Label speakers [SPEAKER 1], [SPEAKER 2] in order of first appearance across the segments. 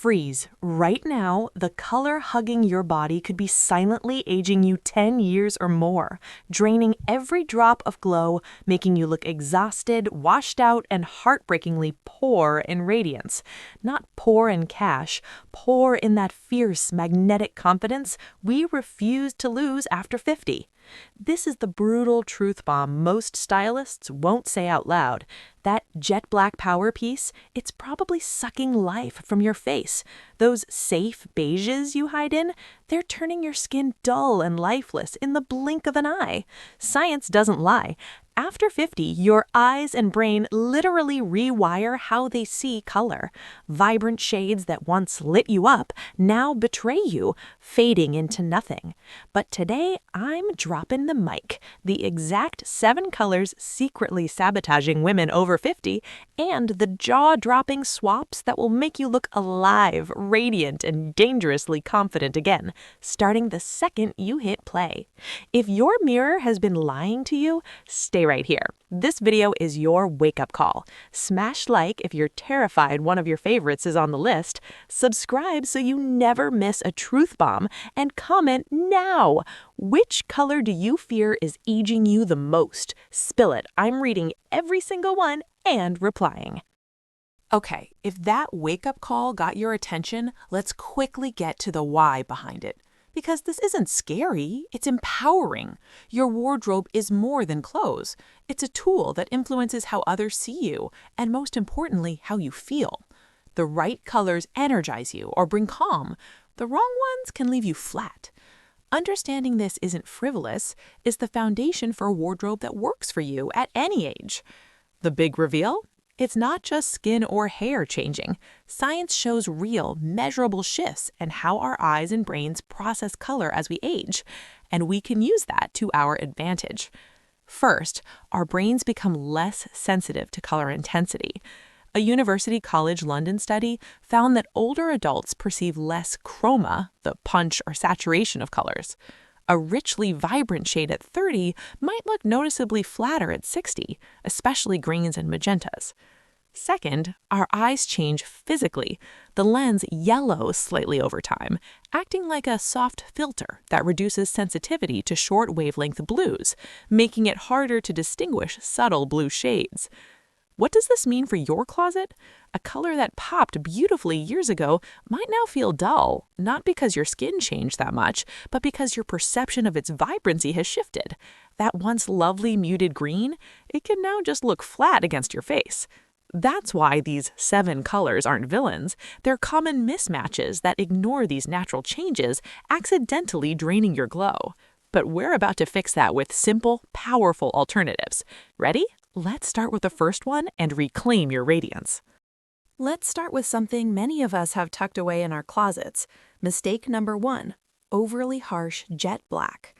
[SPEAKER 1] Freeze. Right now, the color hugging your body could be silently aging you 10 years or more, draining every drop of glow, making you look exhausted, washed out, and heartbreakingly poor in radiance. Not poor in cash, poor in that fierce, magnetic confidence we refuse to lose after 50. This is the brutal truth bomb most stylists won't say out loud. That jet black power piece, it's probably sucking life from your face. Those safe beiges you hide in, they're turning your skin dull and lifeless in the blink of an eye. Science doesn't lie. After 50, your eyes and brain literally rewire how they see color. Vibrant shades that once lit you up now betray you, fading into nothing. But today, I'm dropping the mic. The exact 7 colors secretly sabotaging women over 50, and the jaw-dropping swaps that will make you look alive, radiant, and dangerously confident again, starting the second you hit play. If your mirror has been lying to you, stay right here. This video is your wake-up call. Smash like if you're terrified one of your favorites is on the list, subscribe so you never miss a truth bomb, and comment now. Which color do you fear is aging you the most? Spill it. I'm reading every single one and replying. Okay, if that wake-up call got your attention, let's quickly get to the why behind it. Because this isn't scary, it's empowering. Your wardrobe is more than clothes. It's a tool that influences how others see you, and most importantly, how you feel. The right colors energize you or bring calm. The wrong ones can leave you flat. Understanding this isn't frivolous is the foundation for a wardrobe that works for you at any age. The big reveal? It's not just skin or hair changing. Science shows real, measurable shifts in how our eyes and brains process color as we age, and we can use that to our advantage. First, our brains become less sensitive to color intensity. A University College London study found that older adults perceive less chroma, the punch or saturation of colors. A richly vibrant shade at 30 might look noticeably flatter at 60, especially greens and magentas. Second, our eyes change physically. The lens yellows slightly over time, acting like a soft filter that reduces sensitivity to short wavelength blues, making it harder to distinguish subtle blue shades. What does this mean for your closet? A color that popped beautifully years ago might now feel dull, not because your skin changed that much, but because your perception of its vibrancy has shifted. That once lovely muted green, it can now just look flat against your face. That's why these 7 colors aren't villains. They're common mismatches that ignore these natural changes, accidentally draining your glow. But we're about to fix that with simple, powerful alternatives. Ready? Let's start with the first one and reclaim your radiance. Let's start with something many of us have tucked away in our closets. Mistake number 1, overly harsh jet black.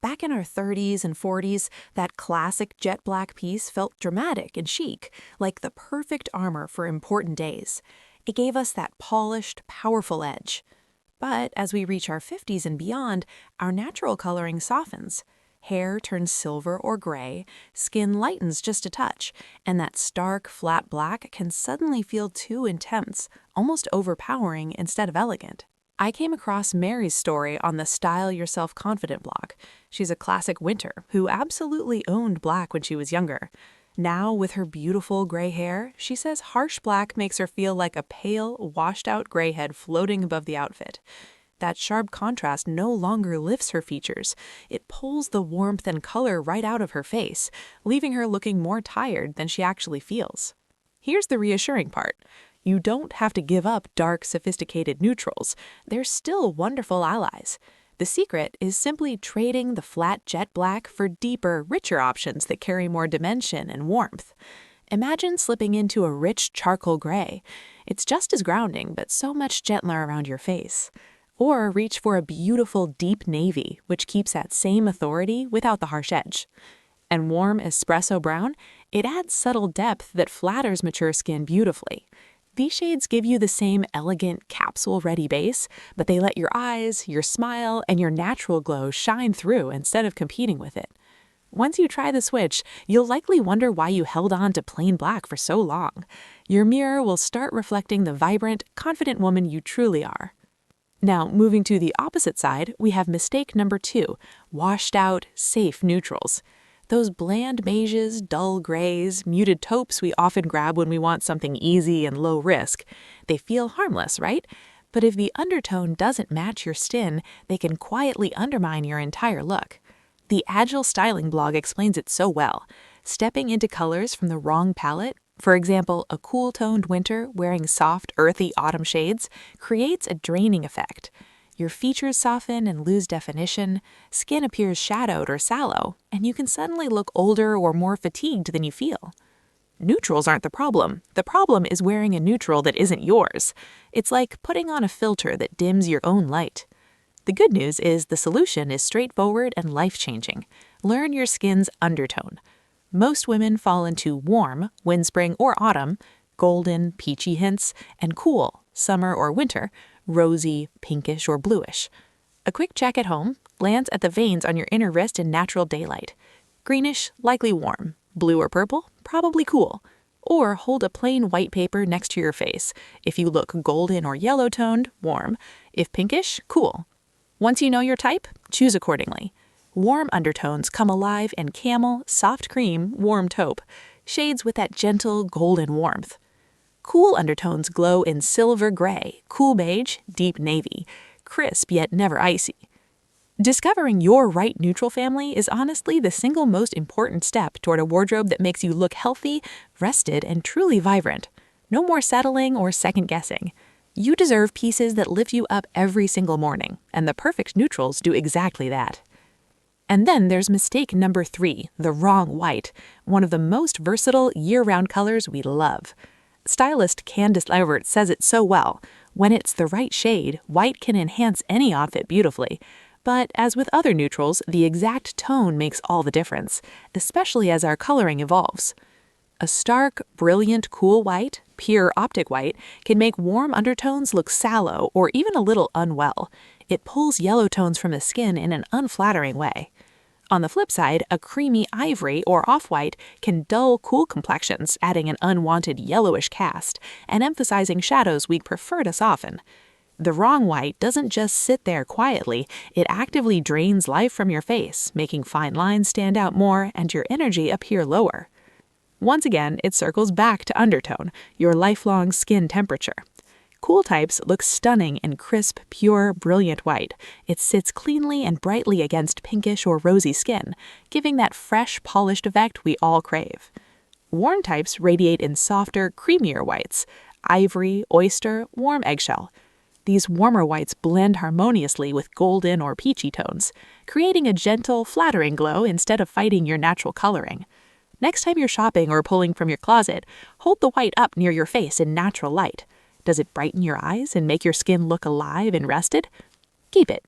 [SPEAKER 1] Back in our 30s and 40s, that classic jet black piece felt dramatic and chic, like the perfect armor for important days. It gave us that polished, powerful edge. But as we reach our 50s and beyond, our natural coloring softens. Hair turns silver or gray, skin lightens just a touch, and that stark, flat black can suddenly feel too intense, almost overpowering instead of elegant. I came across Mary's story on the Style Yourself Confident blog. She's a classic winter who absolutely owned black when she was younger. Now, with her beautiful gray hair, she says harsh black makes her feel like a pale, washed-out gray head floating above the outfit. That sharp contrast no longer lifts her features. It pulls the warmth and color right out of her face, leaving her looking more tired than she actually feels. Here's the reassuring part. You don't have to give up dark, sophisticated neutrals. They're still wonderful allies. The secret is simply trading the flat jet black for deeper, richer options that carry more dimension and warmth. Imagine slipping into a rich charcoal gray. It's just as grounding, but so much gentler around your face. Or reach for a beautiful deep navy, which keeps that same authority without the harsh edge. And warm espresso brown, it adds subtle depth that flatters mature skin beautifully. These shades give you the same elegant, capsule-ready base, but they let your eyes, your smile, and your natural glow shine through instead of competing with it. Once you try the switch, you'll likely wonder why you held on to plain black for so long. Your mirror will start reflecting the vibrant, confident woman you truly are. Now, moving to the opposite side, we have mistake number 2, washed out, safe neutrals. Those bland beiges, dull grays, muted taupes we often grab when we want something easy and low risk. They feel harmless, right? But if the undertone doesn't match your skin, they can quietly undermine your entire look. The Agile Styling blog explains it so well. Stepping into colors from the wrong palette, for example, a cool-toned winter wearing soft, earthy autumn shades, creates a draining effect. Your features soften and lose definition, skin appears shadowed or sallow, and you can suddenly look older or more fatigued than you feel. Neutrals aren't the problem. The problem is wearing a neutral that isn't yours. It's like putting on a filter that dims your own light. The good news is the solution is straightforward and life-changing. Learn your skin's undertone. Most women fall into warm, spring or autumn, golden, peachy hints, and cool, summer or winter, rosy, pinkish or bluish. A quick check at home, glance at the veins on your inner wrist in natural daylight. Greenish, likely warm. Blue or purple, probably cool. Or hold a plain white paper next to your face. If you look golden or yellow-toned, warm. If pinkish, cool. Once you know your type, choose accordingly. Warm undertones come alive in camel, soft cream, warm taupe, shades with that gentle golden warmth. Cool undertones glow in silver gray, cool beige, deep navy, crisp yet never icy. Discovering your right neutral family is honestly the single most important step toward a wardrobe that makes you look healthy, rested, and truly vibrant. No more settling or second-guessing. You deserve pieces that lift you up every single morning, and the perfect neutrals do exactly that. And then there's mistake number 3, the wrong white, one of the most versatile year-round colors we love. Stylist Candice Levert says it so well. When it's the right shade, white can enhance any outfit beautifully. But as with other neutrals, the exact tone makes all the difference, especially as our coloring evolves. A stark, brilliant, cool white, pure optic white, can make warm undertones look sallow or even a little unwell. It pulls yellow tones from the skin in an unflattering way. On the flip side, a creamy ivory or off-white can dull cool complexions, adding an unwanted yellowish cast and emphasizing shadows we'd prefer to soften. The wrong white doesn't just sit there quietly, it actively drains life from your face, making fine lines stand out more and your energy appear lower. Once again, it circles back to undertone, your lifelong skin temperature. Cool types look stunning in crisp, pure, brilliant white. It sits cleanly and brightly against pinkish or rosy skin, giving that fresh, polished effect we all crave. Warm types radiate in softer, creamier whites, ivory, oyster, warm eggshell. These warmer whites blend harmoniously with golden or peachy tones, creating a gentle, flattering glow instead of fighting your natural coloring. Next time you're shopping or pulling from your closet, hold the white up near your face in natural light. Does it brighten your eyes and make your skin look alive and rested? Keep it.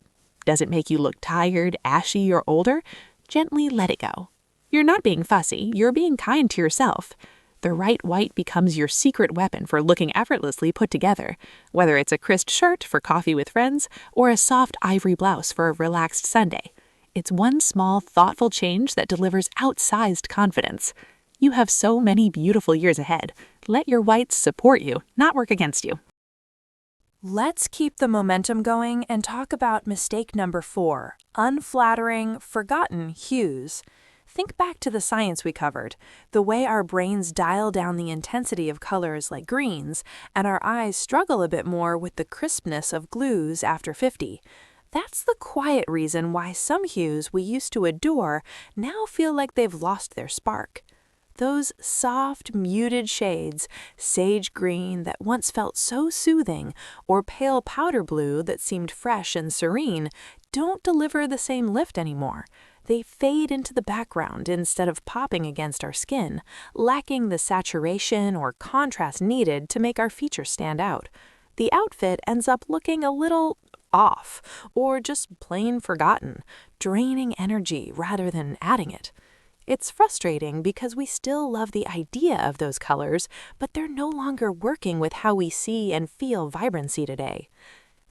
[SPEAKER 1] Does it make you look tired, ashy, or older? Gently let it go. You're not being fussy, you're being kind to yourself. The right white becomes your secret weapon for looking effortlessly put together, whether it's a crisp shirt for coffee with friends or a soft ivory blouse for a relaxed Sunday. It's one small, thoughtful change that delivers outsized confidence. You have so many beautiful years ahead. Let your whites support you, not work against you. Let's keep the momentum going and talk about mistake number 4, unflattering, forgotten hues. Think back to the science we covered, the way our brains dial down the intensity of colors like greens, and our eyes struggle a bit more with the crispness of glues after 50. That's the quiet reason why some hues we used to adore now feel like they've lost their spark. Those soft, muted shades, sage green that once felt so soothing, or pale powder blue that seemed fresh and serene, don't deliver the same lift anymore. They fade into the background instead of popping against our skin, lacking the saturation or contrast needed to make our features stand out. The outfit ends up looking a little off, or just plain forgotten, draining energy rather than adding it. It's frustrating because we still love the idea of those colors, but they're no longer working with how we see and feel vibrancy today.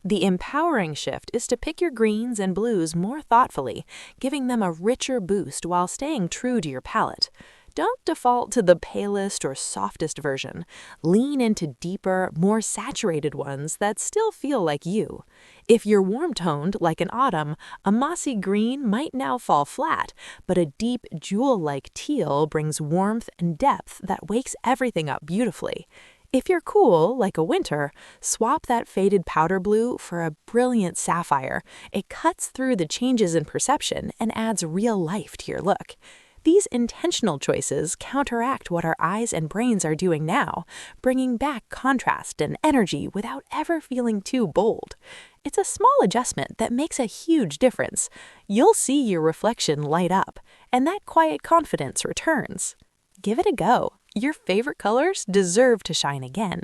[SPEAKER 1] The empowering shift is to pick your greens and blues more thoughtfully, giving them a richer boost while staying true to your palette. Don't default to the palest or softest version. Lean into deeper, more saturated ones that still feel like you. If you're warm-toned like an autumn, a mossy green might now fall flat, but a deep jewel-like teal brings warmth and depth that wakes everything up beautifully. If you're cool, like a winter, swap that faded powder blue for a brilliant sapphire. It cuts through the changes in perception and adds real life to your look. These intentional choices counteract what our eyes and brains are doing now, bringing back contrast and energy without ever feeling too bold. It's a small adjustment that makes a huge difference. You'll see your reflection light up, and that quiet confidence returns. Give it a go. Your favorite colors deserve to shine again.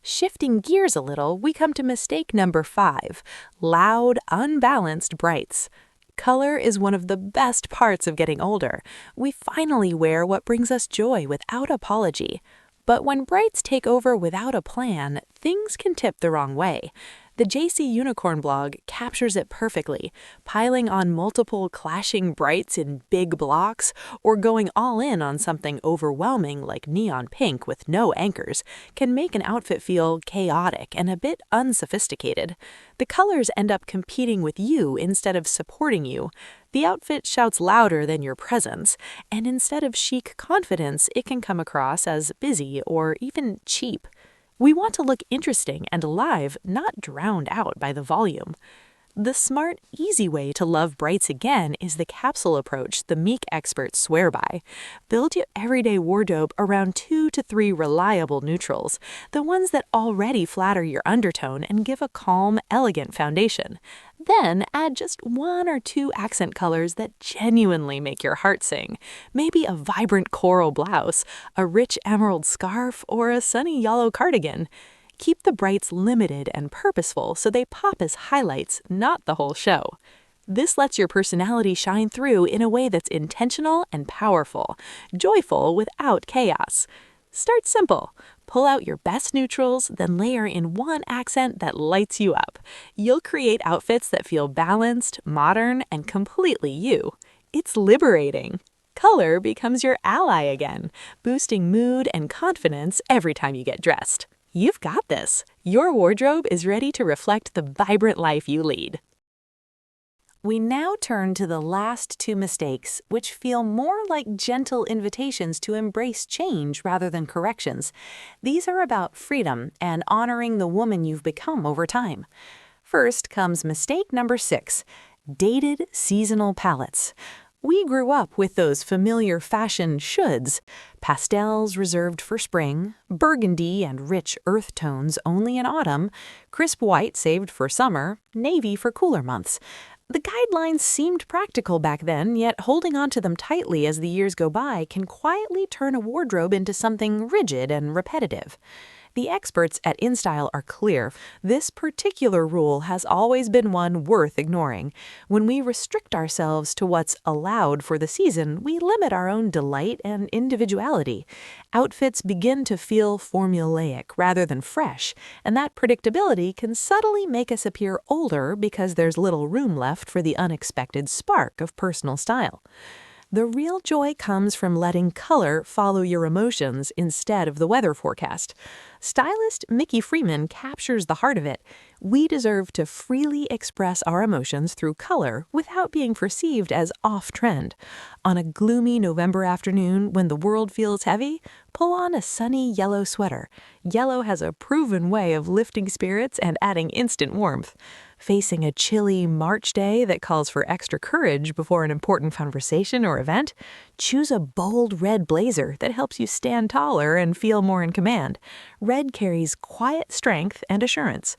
[SPEAKER 1] Shifting gears a little, we come to mistake number 5, loud, unbalanced brights. Color is one of the best parts of getting older. We finally wear what brings us joy without apology. But when brights take over without a plan, things can tip the wrong way. The JC Unicorn blog captures it perfectly. Piling on multiple clashing brights in big blocks, or going all in on something overwhelming like neon pink with no anchors, can make an outfit feel chaotic and a bit unsophisticated. The colors end up competing with you instead of supporting you. The outfit shouts louder than your presence, and instead of chic confidence, it can come across as busy or even cheap. We want to look interesting and alive, not drowned out by the volume. The smart, easy way to love brights again is the capsule approach the Meek experts swear by. Build your everyday wardrobe around 2 to 3 reliable neutrals, the ones that already flatter your undertone and give a calm, elegant foundation. Then add just 1 or 2 accent colors that genuinely make your heart sing. Maybe a vibrant coral blouse, a rich emerald scarf, or a sunny yellow cardigan. Keep the brights limited and purposeful so they pop as highlights, not the whole show. This lets your personality shine through in a way that's intentional and powerful, joyful without chaos. Start simple. Pull out your best neutrals, then layer in one accent that lights you up. You'll create outfits that feel balanced, modern, and completely you. It's liberating. Color becomes your ally again, boosting mood and confidence every time you get dressed. You've got this. Your wardrobe is ready to reflect the vibrant life you lead. We now turn to the last 2 mistakes, which feel more like gentle invitations to embrace change rather than corrections. These are about freedom and honoring the woman you've become over time. First comes mistake number 6, dated seasonal palettes. We grew up with those familiar fashion shoulds: pastels reserved for spring, burgundy and rich earth tones only in autumn, crisp white saved for summer, navy for cooler months. The guidelines seemed practical back then, yet holding on to them tightly as the years go by can quietly turn a wardrobe into something rigid and repetitive. The experts at InStyle are clear. This particular rule has always been one worth ignoring. When we restrict ourselves to what's allowed for the season, we limit our own delight and individuality. Outfits begin to feel formulaic rather than fresh, and that predictability can subtly make us appear older because there's little room left for the unexpected spark of personal style. The real joy comes from letting color follow your emotions instead of the weather forecast. Stylist Mickey Freeman captures the heart of it. We deserve to freely express our emotions through color without being perceived as off-trend. On a gloomy November afternoon when the world feels heavy, pull on a sunny yellow sweater. Yellow has a proven way of lifting spirits and adding instant warmth. Facing a chilly March day that calls for extra courage before an important conversation or event, choose a bold red blazer that helps you stand taller and feel more in command. Red carries quiet strength and assurance.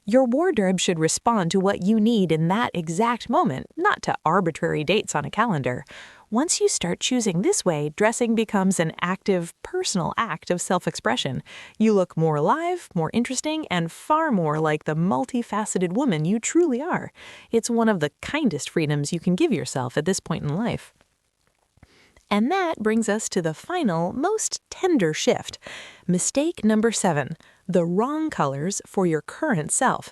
[SPEAKER 1] Your wardrobe should respond to what you need in that exact moment, not to arbitrary dates on a calendar. Once you start choosing this way, dressing becomes an active, personal act of self-expression. You look more alive, more interesting, and far more like the multifaceted woman you truly are. It's one of the kindest freedoms you can give yourself at this point in life. And that brings us to the final, most tender shift. Mistake number 7, the wrong colors for your current self.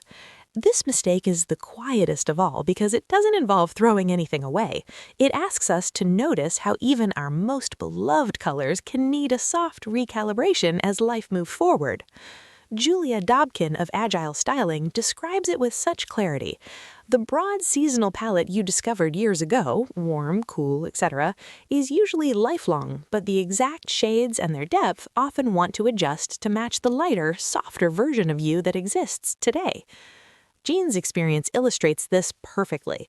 [SPEAKER 1] This mistake is the quietest of all because it doesn't involve throwing anything away. It asks us to notice how even our most beloved colors can need a soft recalibration as life moves forward. Julia Dobkin of Agile Styling describes it with such clarity. The broad seasonal palette you discovered years ago, warm, cool, etc., is usually lifelong, but the exact shades and their depth often want to adjust to match the lighter, softer version of you that exists today. Jean's experience illustrates this perfectly.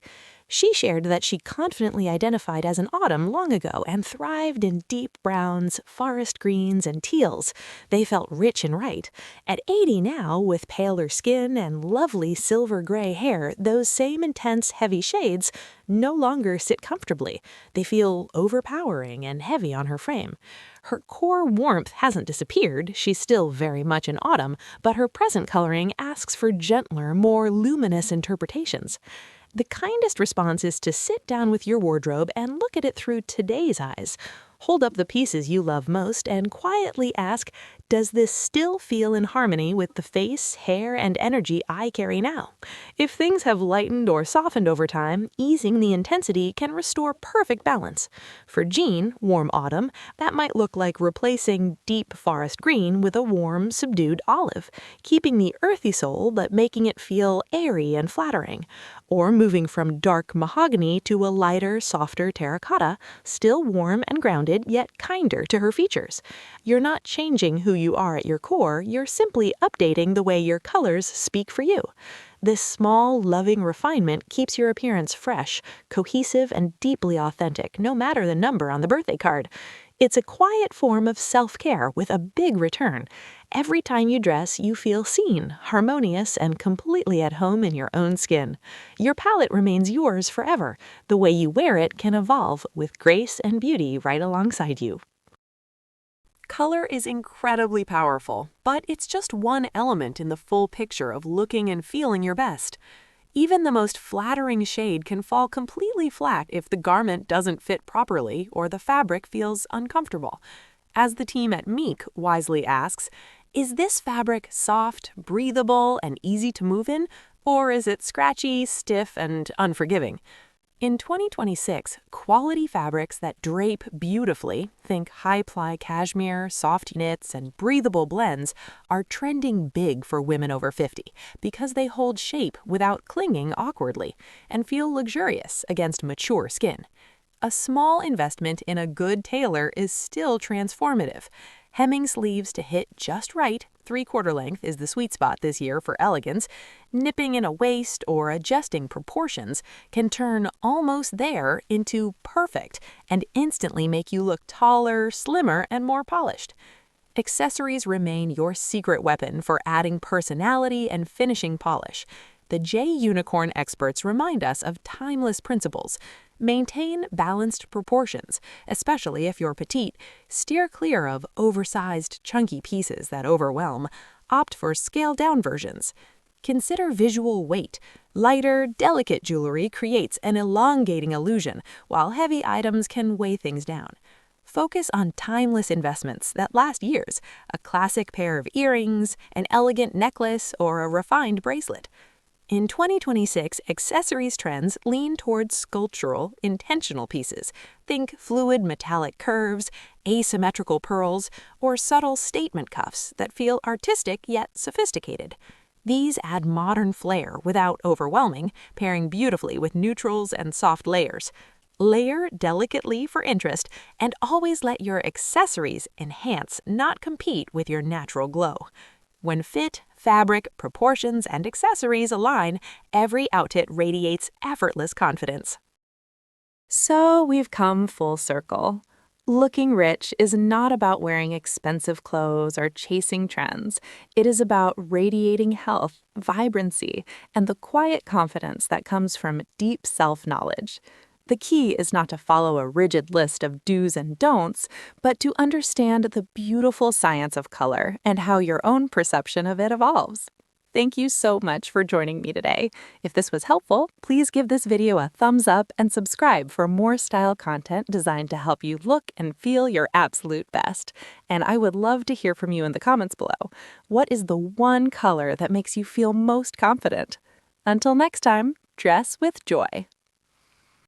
[SPEAKER 1] She shared that she confidently identified as an autumn long ago and thrived in deep browns, forest greens, and teals. They felt rich and right. At 80 now, with paler skin and lovely silver-gray hair, those same intense, heavy shades no longer sit comfortably. They feel overpowering and heavy on her frame. Her core warmth hasn't disappeared, she's still very much in autumn, but her present coloring asks for gentler, more luminous interpretations. The kindest response is to sit down with your wardrobe and look at it through today's eyes. Hold up the pieces you love most and quietly ask, does this still feel in harmony with the face, hair, and energy I carry now? If things have lightened or softened over time, easing the intensity can restore perfect balance. For Jean, warm autumn, that might look like replacing deep forest green with a warm, subdued olive, keeping the earthy soul but making it feel airy and flattering. Or moving from dark mahogany to a lighter, softer terracotta, still warm and grounded, yet kinder to her features. You're not changing who you are at your core, you're simply updating the way your colors speak for you. This small, loving refinement keeps your appearance fresh, cohesive, and deeply authentic, no matter the number on the birthday card. It's a quiet form of self-care with a big return. Every time you dress, you feel seen, harmonious, and completely at home in your own skin. Your palette remains yours forever. The way you wear it can evolve with grace and beauty right alongside you. Color is incredibly powerful, but it's just one element in the full picture of looking and feeling your best. Even the most flattering shade can fall completely flat if the garment doesn't fit properly or the fabric feels uncomfortable. As the team at Meek wisely asks, is this fabric soft, breathable, and easy to move in, or is it scratchy, stiff, and unforgiving? In 2026, quality fabrics that drape beautifully, think high-ply cashmere, soft knits, and breathable blends, are trending big for women over 50 because they hold shape without clinging awkwardly and feel luxurious against mature skin. A small investment in a good tailor is still transformative. Hemming sleeves to hit just right, 3/4 length is the sweet spot this year for elegance, nipping in a waist or adjusting proportions can turn almost there into perfect and instantly make you look taller, slimmer, and more polished. Accessories remain your secret weapon for adding personality and finishing polish. The J Unicorn experts remind us of timeless principles. Maintain balanced proportions, especially if you're petite. Steer clear of oversized, chunky pieces that overwhelm. Opt for scaled-down versions. Consider visual weight. Lighter, delicate jewelry creates an elongating illusion, while heavy items can weigh things down. Focus on timeless investments that last years, a classic pair of earrings, an elegant necklace, or a refined bracelet. In 2026, accessories trends lean towards sculptural, intentional pieces. Think fluid metallic curves, asymmetrical pearls, or subtle statement cuffs that feel artistic yet sophisticated. These add modern flair without overwhelming, pairing beautifully with neutrals and soft layers. Layer delicately for interest, and always let your accessories enhance, not compete with your natural glow. When fit, fabric, proportions, and accessories align, every outfit radiates effortless confidence. So we've come full circle. Looking rich is not about wearing expensive clothes or chasing trends. It is about radiating health, vibrancy, and the quiet confidence that comes from deep self-knowledge. The key is not to follow a rigid list of do's and don'ts, but to understand the beautiful science of color and how your own perception of it evolves. Thank you so much for joining me today. If this was helpful, please give this video a thumbs up and subscribe for more style content designed to help you look and feel your absolute best. And I would love to hear from you in the comments below. What is the one color that makes you feel most confident? Until next time, dress with joy.